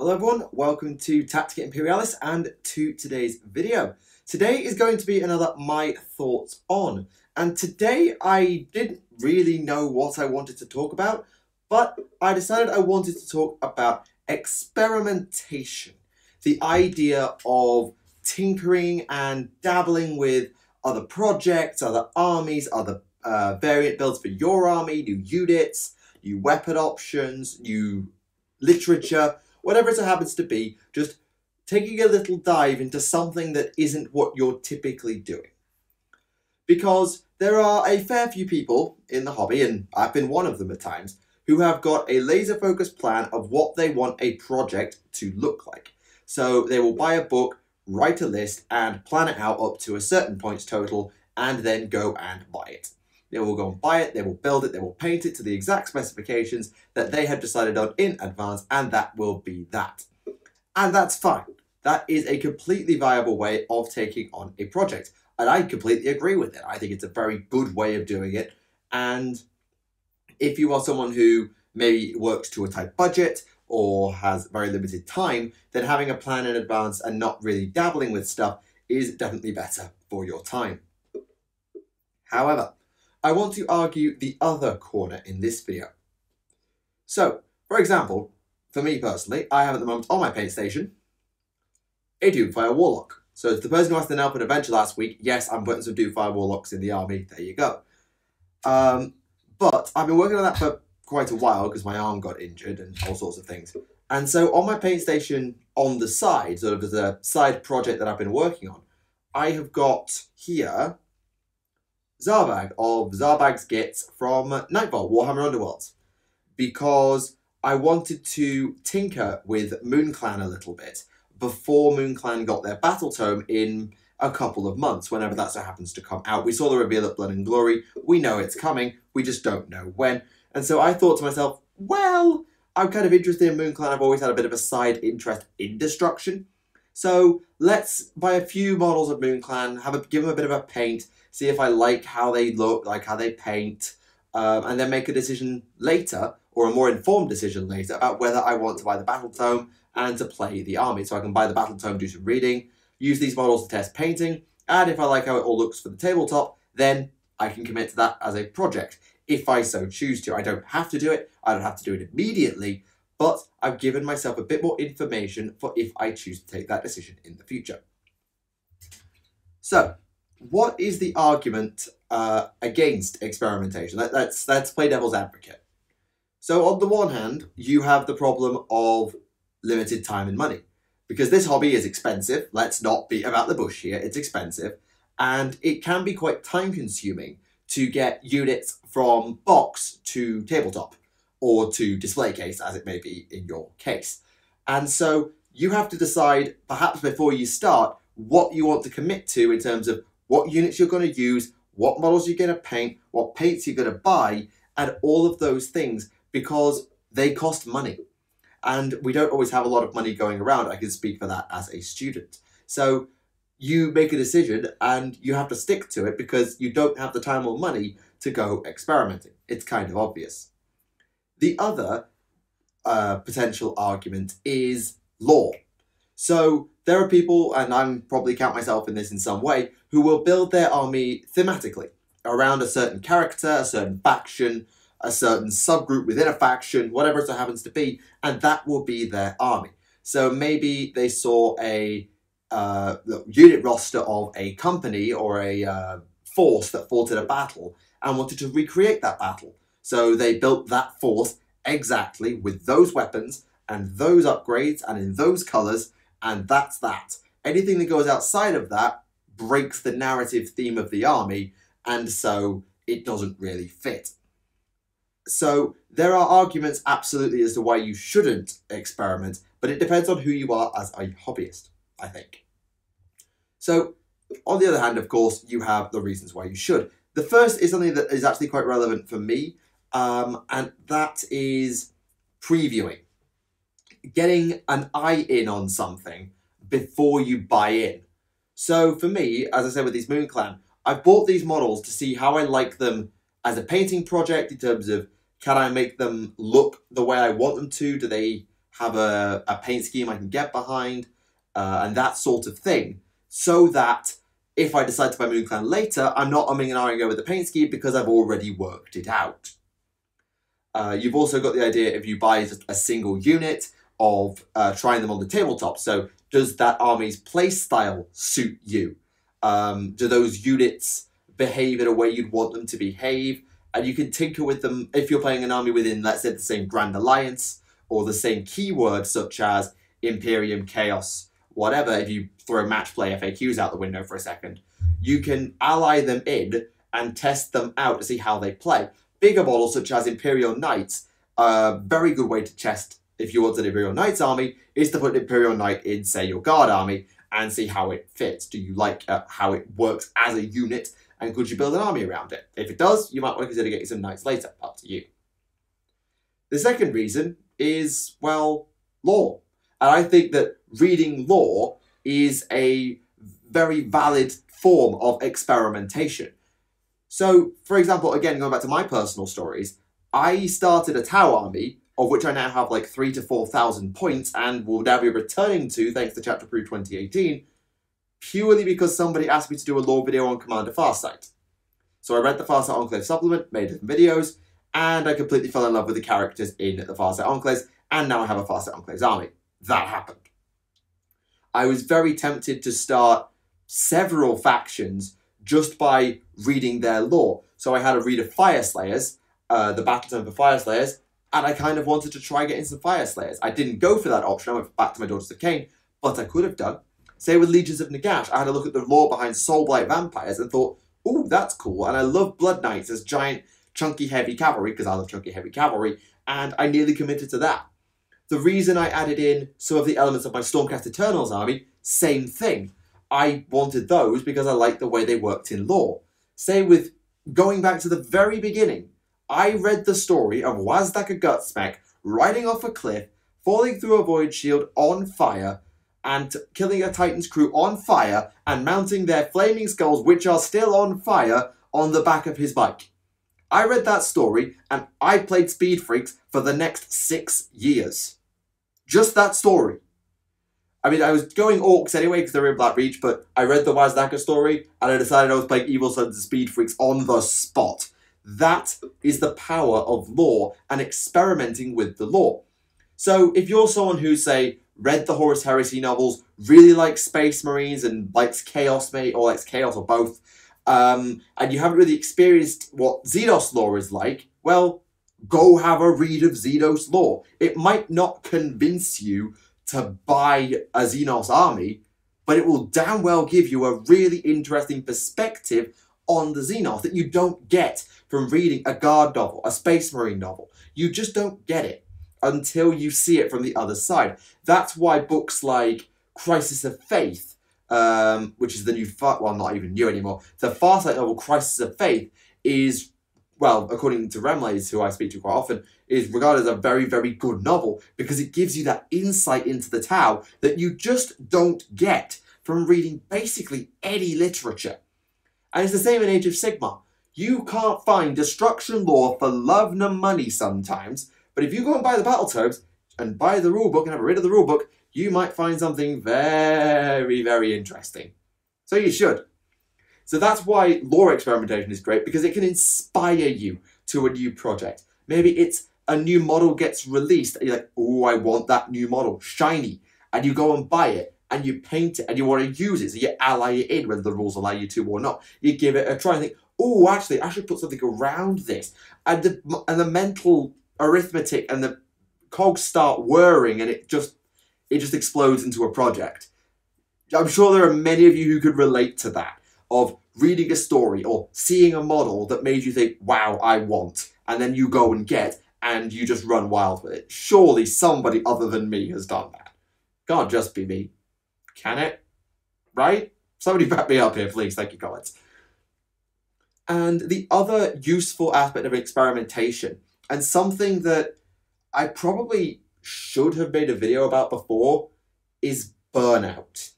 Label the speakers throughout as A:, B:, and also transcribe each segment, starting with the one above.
A: Hello everyone, welcome to Tactica Imperialis and to today's video. Today is going to be another My Thoughts On, and today I didn't really know what I wanted to talk about, but I decided I wanted to talk about experimentation. The idea of tinkering and dabbling with other projects, other armies, other variant builds for your army, new units, new weapon options, new literature, whatever it happens to be, just taking a little dive into something that isn't what you're typically doing. Because there are a fair few people in the hobby, and I've been one of them at times, who have got a laser-focused plan of what they want a project to look like. So they will buy a book, write a list, and plan it out up to a certain points total, and then go and buy it. They will go and buy it, they will build it, they will paint it to the exact specifications that they have decided on in advance, and that will be that. And that's fine. That is a completely viable way of taking on a project. And I completely agree with it. I think it's a very good way of doing it. And if you are someone who maybe works to a tight budget or has very limited time, then having a plan in advance and not really dabbling with stuff is definitely better for your time. However, I want to argue the other corner in this video. So, for example, for me personally, I have at the moment on my paint station a Doomfire Warlock. So as the person who asked the Nelpin adventure last week, yes, I'm putting some Doomfire Warlocks in the army, there you go. But I've been working on that for quite a while because my arm got injured and all sorts of things. And so on my paint station on the side, sort of as a side project that I've been working on, I have got here Zarbag of Zarbag's Gits from Nightfall, Warhammer Underworlds, because I wanted to tinker with MoonClan a little bit before MoonClan got their Battle Tome in a couple of months, whenever that so happens to come out. We saw the reveal at Blood and Glory, we know it's coming, we just don't know when. And so I thought to myself, well, I'm kind of interested in MoonClan, I've always had a bit of a side interest in destruction. So let's buy a few models of MoonClan, give them a bit of a paint, see if I like how they look, like how they paint, and then make a decision later, or a more informed decision later, about whether I want to buy the Battle Tome and to play the army. So I can buy the Battle Tome, do some reading, use these models to test painting, and if I like how it all looks for the tabletop, then I can commit to that as a project, if I so choose to. I don't have to do it, I don't have to do it immediately, but I've given myself a bit more information for if I choose to take that decision in the future. So, what is the argument against experimentation? Let's play devil's advocate. So on the one hand, you have the problem of limited time and money, because this hobby is expensive. Let's not beat about the bush here. It's expensive, and it can be quite time consuming to get units from box to tabletop, or to display case, as it may be in your case. And so you have to decide, perhaps before you start, what you want to commit to in terms of what units you're going to use, what models you're going to paint, what paints you're going to buy, and all of those things, because they cost money. And we don't always have a lot of money going around. I can speak for that as a student. So you make a decision and you have to stick to it because you don't have the time or money to go experimenting. It's kind of obvious. The other potential argument is lore. So there are people, and I'm probably count myself in this in some way, who will build their army thematically around a certain character, a certain faction, a certain subgroup within a faction, whatever it happens to be, and that will be their army. So maybe they saw a unit roster of a company or a force that fought in a battle and wanted to recreate that battle. So they built that force exactly with those weapons and those upgrades and in those colours, and that's that. Anything that goes outside of that breaks the narrative theme of the army, and so it doesn't really fit. So there are arguments absolutely as to why you shouldn't experiment, but it depends on who you are as a hobbyist, I think. So on the other hand, of course, you have the reasons why you should. The first is something that is actually quite relevant for me, and that is previewing. Getting an eye in on something before you buy in. So for me, as I said with these MoonClan, I've bought these models to see how I like them as a painting project in terms of, can I make them look the way I want them to? Do they have a paint scheme I can get behind, and that sort of thing, so that if I decide to buy Moon Clan later, I'm not umming and ahhing over the paint scheme because I've already worked it out. You've also got the idea if you buy just a single unit of trying them on the tabletop. So does that army's playstyle suit you? Do those units behave in a way you'd want them to behave? And you can tinker with them if you're playing an army within, let's say, the same Grand Alliance or the same keyword, such as Imperium, Chaos, whatever. If you throw match play FAQs out the window for a second, you can ally them in and test them out to see how they play. Bigger models such as Imperial Knights, a very good way to test if you want an Imperial Knights army is to put an Imperial Knight in, say, your Guard army and see how it fits. Do you like how it works as a unit, and could you build an army around it? If it does, you might want to consider getting some Knights later. Up to you. The second reason is, well, lore. And I think that reading lore is a very valid form of experimentation. So, for example, again, going back to my personal stories, I started a Tau army, of which I now have like 3,000 to 4,000 points, and will now be returning to, thanks to Chapter Proof 2018, purely because somebody asked me to do a lore video on Commander Farsight. So I read the Farsight Enclave supplement, made different videos, and I completely fell in love with the characters in the Farsight Enclaves, and now I have a Farsight Enclaves army. That happened. I was very tempted to start several factions just by reading their lore. So I had a read of Fireslayers, the battle tome for Fireslayers, and I kind of wanted to try getting some Fireslayers. I didn't go for that option, I went back to my Daughters of Cain, but I could have done. Say with Legions of Nagash, I had a look at the lore behind Soulblight Vampires and thought, ooh, that's cool, and I love Blood Knights as giant, chunky, heavy cavalry, because I love chunky, heavy cavalry, and I nearly committed to that. The reason I added in some of the elements of my Stormcast Eternals army, same thing. I wanted those because I liked the way they worked in lore. Say with going back to the very beginning, I read the story of Wazdaka Gutsmech riding off a cliff, falling through a void shield on fire, and killing a Titan's crew on fire, and mounting their flaming skulls, which are still on fire, on the back of his bike. I read that story, and I played Speed Freaks for the next 6 years. Just that story. I mean, I was going Orcs anyway, because they were in Black Reach, but I read the Wazdaka story, and I decided I was playing Evil Sons and Speed Freaks on the spot. That is the power of lore, and experimenting with the lore. So, if you're someone who, say, read the Horus Heresy novels, really likes Space Marines, and likes Chaos, or likes Chaos, or both, and you haven't really experienced what Xenos lore is like, well, go have a read of Xenos lore. It might not convince you to buy a Xenos army, but it will damn well give you a really interesting perspective on the Xenos that you don't get from reading a Guard novel, a Space Marine novel. You just don't get it until you see it from the other side. That's why books like Crisis of Faith, which is the new, well, not even new anymore, the Farsight novel Crisis of Faith is, well, according to Remlays, who I speak to quite often, is regarded as a very, very good novel because it gives you that insight into the Tau that you just don't get from reading basically any literature. And it's the same in Age of Sigmar. You can't find destruction lore for love nor money sometimes, but if you go and buy the battle tomes and buy the rulebook and have a read of the rulebook, you might find something very, very interesting. So you should. So that's why lore experimentation is great, because it can inspire you to a new project. Maybe it's a new model gets released, and you're like, oh, I want that new model, shiny. And you go and buy it, and you paint it, and you want to use it, so you ally it in, whether the rules allow you to or not. You give it a try and think, oh, actually, I should put something around this. And the mental arithmetic and the cogs start whirring, and it just explodes into a project. I'm sure there are many of you who could relate to that, of reading a story or seeing a model that made you think, wow, I want, and then you go and get, and you just run wild with it. Surely somebody other than me has done that. Can't just be me. Can it? Right? Somebody back me up here, please. Thank you, comments. And the other useful aspect of experimentation, and something that I probably should have made a video about before, is burnout.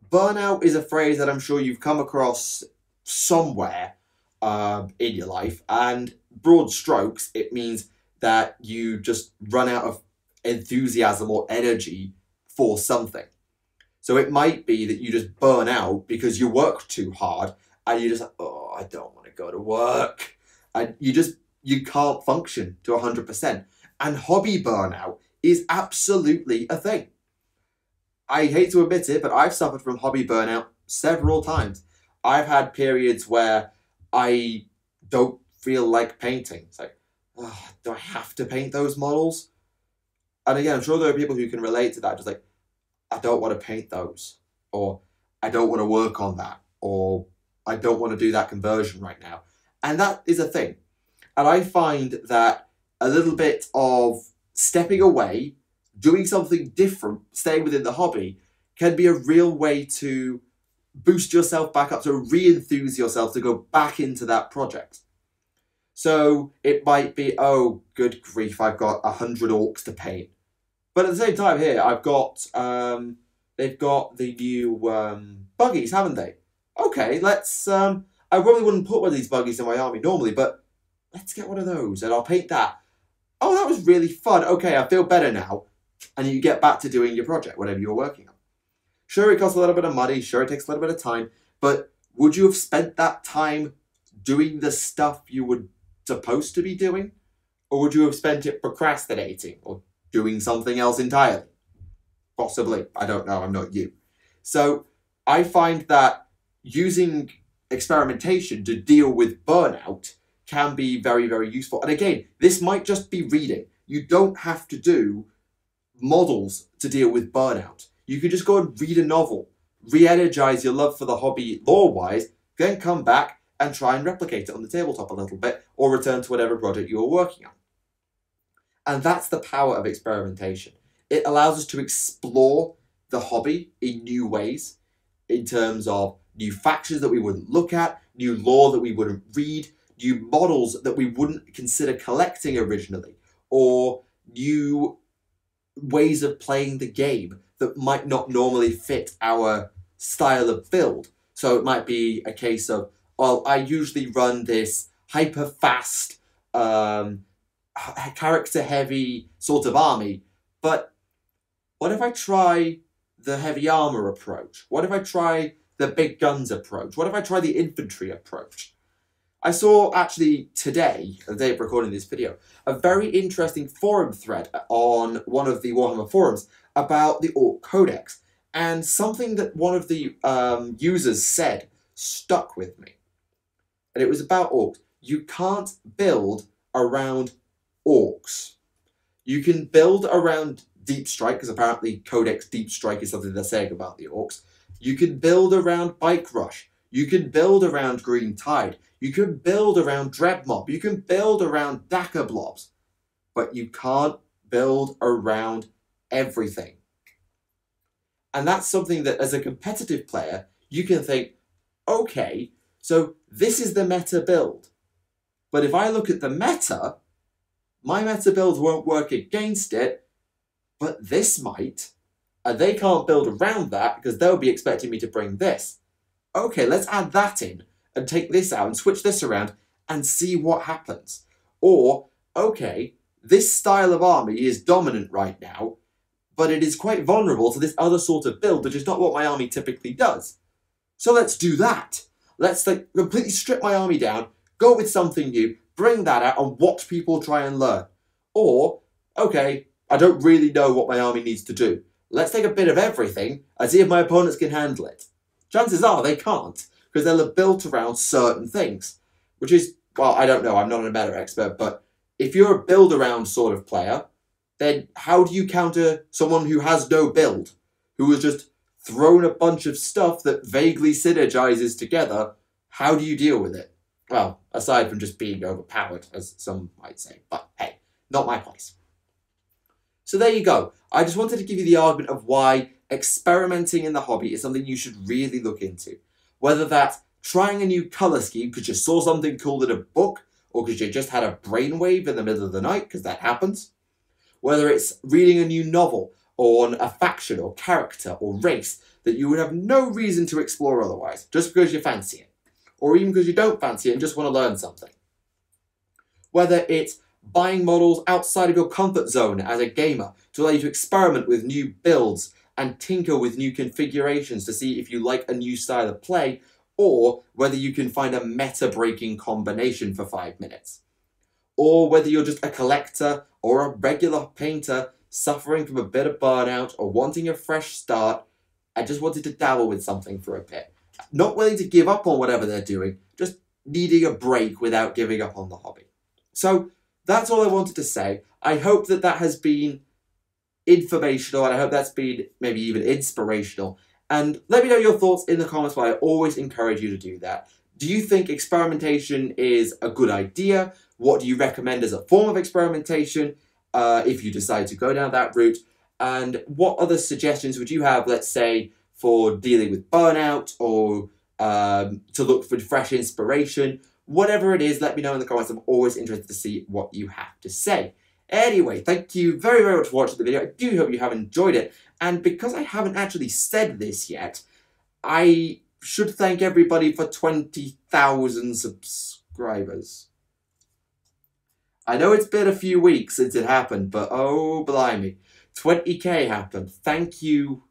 A: Burnout is a phrase that I'm sure you've come across somewhere in your life, and broad strokes, it means that you just run out of enthusiasm or energy for something. So it might be that you just burn out because you work too hard and you're just like, oh, I don't want to go to work. And you can't function to 100%. And hobby burnout is absolutely a thing. I hate to admit it, but I've suffered from hobby burnout several times. I've had periods where I don't feel like painting. It's like, oh, do I have to paint those models? And again, I'm sure there are people who can relate to that. Just like, I don't want to paint those, or I don't want to work on that, or I don't want to do that conversion right now. And that is a thing. And I find that a little bit of stepping away, doing something different, staying within the hobby, can be a real way to boost yourself back up, to re-enthuse yourself to go back into that project. So it might be, oh, good grief, I've got 100 orcs to paint. But at the same time here, I've got, they've got the new buggies, haven't they? Okay, let's, I probably wouldn't put one of these buggies in my army normally, but let's get one of those and I'll paint that. Oh, that was really fun. Okay, I feel better now. And you get back to doing your project, whatever you're working on. Sure, it costs a little bit of money. Sure, it takes a little bit of time. But would you have spent that time doing the stuff you were supposed to be doing? Or would you have spent it procrastinating or doing something else entirely? Possibly. I don't know. I'm not you. So I find that using experimentation to deal with burnout can be very, very useful. And again, this might just be reading. You don't have to do models to deal with burnout. You can just go and read a novel, re-energize your love for the hobby lore-wise, then come back and try and replicate it on the tabletop a little bit, or return to whatever project you were working on. And that's the power of experimentation. It allows us to explore the hobby in new ways, in terms of new factions that we wouldn't look at, new lore that we wouldn't read, new models that we wouldn't consider collecting originally, or new ways of playing the game that might not normally fit our style of build. So it might be a case of, well, I usually run this hyper-fast, character-heavy sort of army, but what if I try the heavy armor approach? What if I try the big guns approach? What if I try the infantry approach? I saw actually today, the day of recording this video, a very interesting forum thread on one of the Warhammer forums about the Orc Codex, and something that one of the users said stuck with me. And it was about orcs. You can't build around orcs. You can build around Deep Strike, because apparently Codex Deep Strike is something they're saying about the orcs. You can build around Bike Rush. You can build around Green Tide. You can build around Dread Mob. You can build around Daka Blobs. But you can't build around everything. And that's something that as a competitive player, you can think, okay, so this is the meta build. But if I look at the meta, my meta build won't work against it, but this might. And they can't build around that because they'll be expecting me to bring this. Okay, let's add that in and take this out and switch this around and see what happens. Or, okay, this style of army is dominant right now, but it is quite vulnerable to this other sort of build, which is not what my army typically does. So let's do that. Let's completely strip my army down, go with something new, bring that out and watch people try and learn. Or, okay, I don't really know what my army needs to do. Let's take a bit of everything and see if my opponents can handle it. Chances are they can't, because they're built around certain things. Which is, well, I don't know, I'm not a meta expert, but if you're a build-around sort of player, then how do you counter someone who has no build? Who has just thrown a bunch of stuff that vaguely synergizes together? How do you deal with it? Well, aside from just being overpowered, as some might say. But hey, not my place. So there you go. I just wanted to give you the argument of why experimenting in the hobby is something you should really look into. Whether that's trying a new colour scheme because you saw something cool in a book, or because you just had a brainwave in the middle of the night, because that happens. Whether it's reading a new novel on a faction or character or race that you would have no reason to explore otherwise, just because you fancy it. Or even because you don't fancy it and just want to learn something. Whether it's buying models outside of your comfort zone as a gamer to allow you to experiment with new builds and tinker with new configurations to see if you like a new style of play or whether you can find a meta-breaking combination for 5 minutes. Or whether you're just a collector or a regular painter suffering from a bit of burnout or wanting a fresh start and just wanted to dabble with something for a bit. Not willing to give up on whatever they're doing, just needing a break without giving up on the hobby. So that's all I wanted to say. I hope that that has been informational, and I hope that's been maybe even inspirational. And let me know your thoughts in the comments, but I always encourage you to do that. Do you think experimentation is a good idea? What do you recommend as a form of experimentation if you decide to go down that route? And what other suggestions would you have, let's say, for dealing with burnout or to look for fresh inspiration? Whatever it is, let me know in the comments. I'm always interested to see what you have to say. Anyway, thank you very, very much for watching the video. I do hope you have enjoyed it. And because I haven't actually said this yet, I should thank everybody for 20,000 subscribers. I know it's been a few weeks since it happened, but oh blimey, 20k happened. Thank you.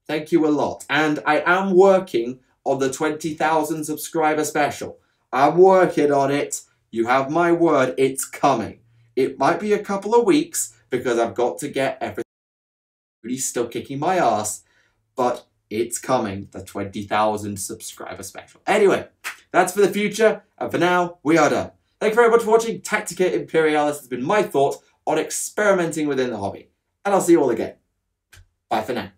A: Thank you a lot. And I am working on the 20,000 subscriber special. I'm working on it. You have my word, it's coming. It might be a couple of weeks because I've got to get everything. Really still kicking my ass, but it's coming, the 20,000 subscriber special. Anyway, that's for the future, and for now, we are done. Thank you very much for watching. Tactica Imperialis has been my thought on experimenting within the hobby. And I'll see you all again. Bye for now.